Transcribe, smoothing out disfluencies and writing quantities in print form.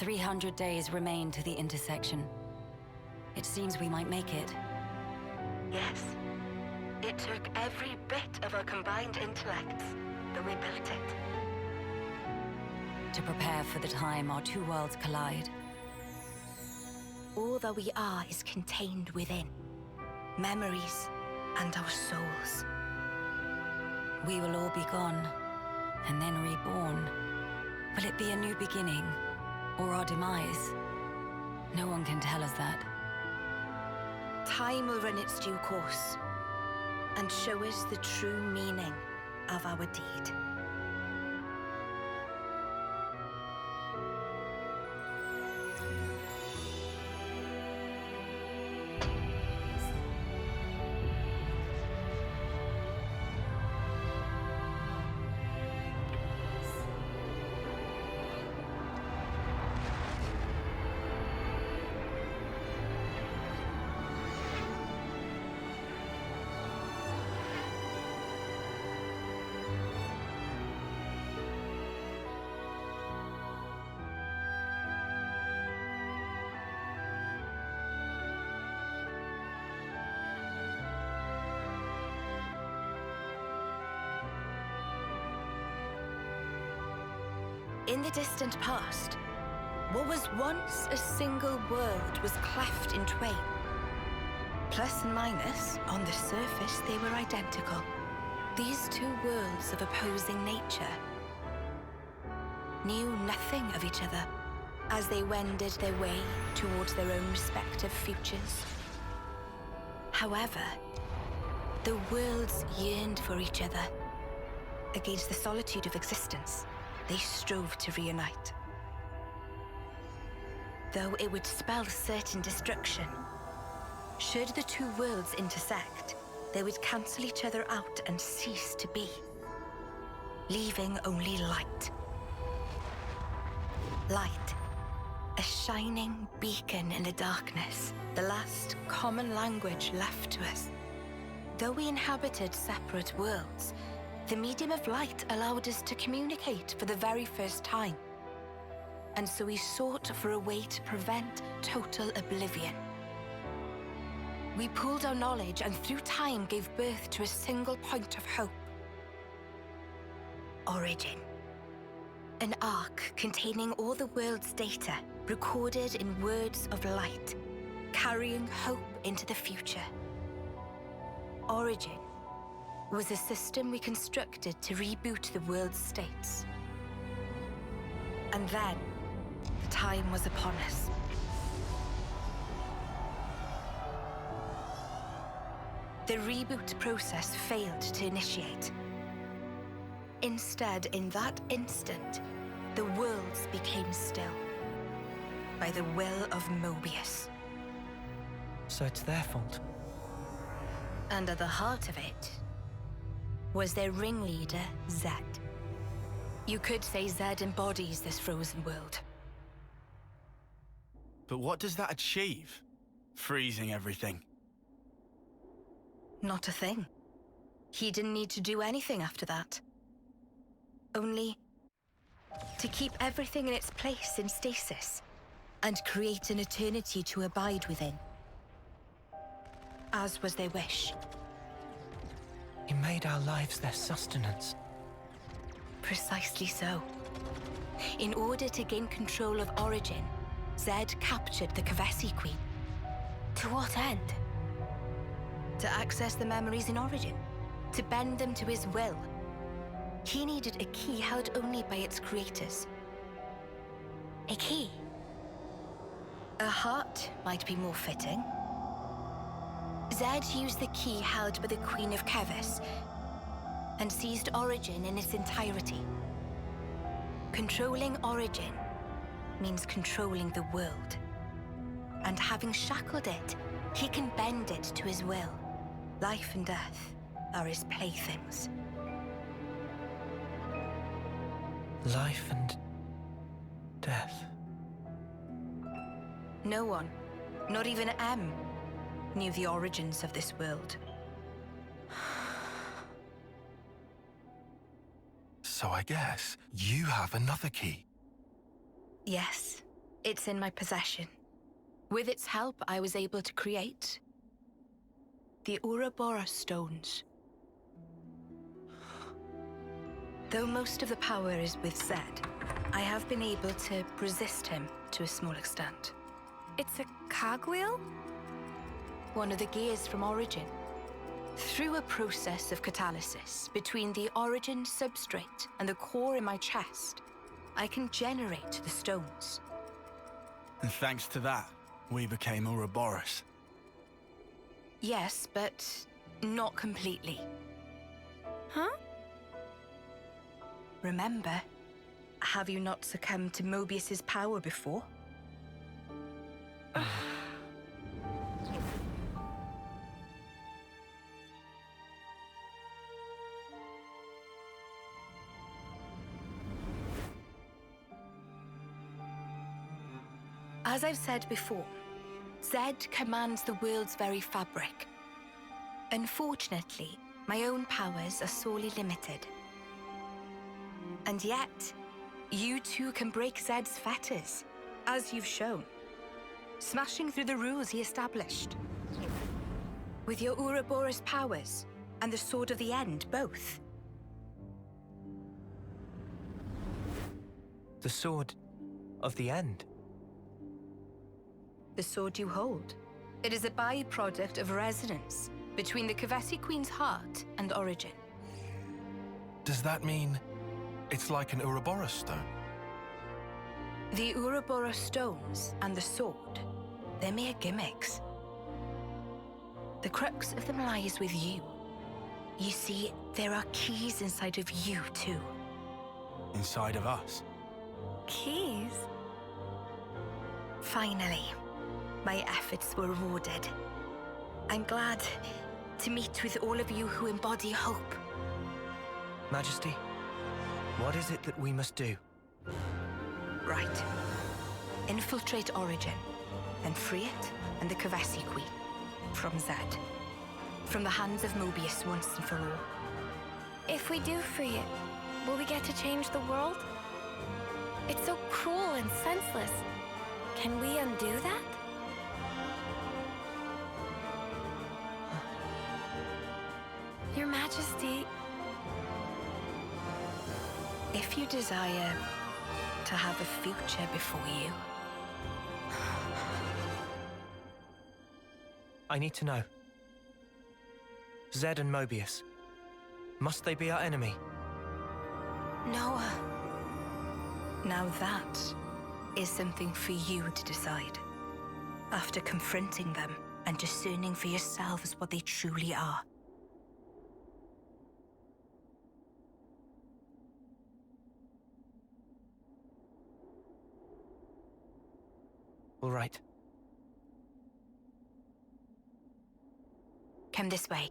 300 days remain to the intersection. It seems we might make it. Yes. It took every bit of our combined intellects, but we built it. To prepare for the time our two worlds collide. All that we are is contained within. Memories and our souls. We will all be gone, and then reborn. Will it be a new beginning, or our demise? No one can tell us that. Time will run its due course, and show us the true meaning of our deed. In the distant past, what was once a single world was cleft in twain. Plus and minus, on the surface, they were identical. These two worlds of opposing nature knew nothing of each other as they wended their way towards their own respective futures. However, the worlds yearned for each other. Against the solitude of existence, they strove to reunite. Though it would spell certain destruction, should the two worlds intersect, they would cancel each other out and cease to be, leaving only light. Light, a shining beacon in the darkness, the last common language left to us. Though we inhabited separate worlds, the medium of light allowed us to communicate for the very first time. And so we sought for a way to prevent total oblivion. We pooled our knowledge and through time gave birth to a single point of hope. Origin. An arc containing all the world's data, recorded in words of light, carrying hope into the future. Origin was a system we constructed to reboot the world's states. And then, the time was upon us. The reboot process failed to initiate. Instead, in that instant, the worlds became still, by the will of Mobius. So it's their fault? And at the heart of it was their ringleader, Zed. You could say Zed embodies this frozen world. But what does that achieve? Freezing everything. Not a thing. He didn't need to do anything after that. Only to keep everything in its place in stasis and create an eternity to abide within. As was their wish. He made our lives their sustenance. Precisely so. In order to gain control of Origin, Zed captured the Kavesi Queen. To what end? To access the memories in Origin, to bend them to his will. He needed a key held only by its creators. A key. A heart might be more fitting. Zed used the key held by the Queen of Kevis and seized Origin in its entirety. Controlling Origin means controlling the world. And having shackled it, he can bend it to his will. Life and death are his playthings. Life and death. No one, not even M, knew the origins of this world. So I guess you have another key. Yes, It's in my possession. With its help, I was able to create the Ouroboros stones. Though most of the power is with Zed, I have been able to resist him to a small extent. It's a cogwheel? One of the gears from Origin. Through a process of catalysis between the Origin substrate and the core in my chest, I can generate the stones. And thanks to that, we became Ouroboros. Yes, but not completely. Huh? Remember, have you not succumbed to Mobius's power before? As I've said before, Zed commands the world's very fabric. Unfortunately, my own powers are sorely limited. And yet, you too can break Zed's fetters, as you've shown, smashing through the rules he established. With your Ouroboros powers and the Sword of the End, both. The Sword of the End. The sword you hold. It is a byproduct of resonance between the Kavesi Queen's heart and Origin. Does that mean it's like an Ouroboros stone? The Ouroboros stones and the sword, they're mere gimmicks. The crux of them lies with you. You see, there are keys inside of you too. Inside of us. Keys? Finally, my efforts were rewarded. I'm glad to meet with all of you who embody hope. Majesty, what is it that we must do? Right. Infiltrate Origin, then free it and the Kavesi Queen from Zed. From the hands of Mobius once and for all. If we do free it, will we get to change the world? It's so cruel and senseless. Can we undo that? Your Majesty, If you desire to have a future before you, I need to know. Zed and Mobius. Must they be our enemy? Noah. Now that is something for you to decide. After confronting them and discerning for yourselves what they truly are. All right. Come this way.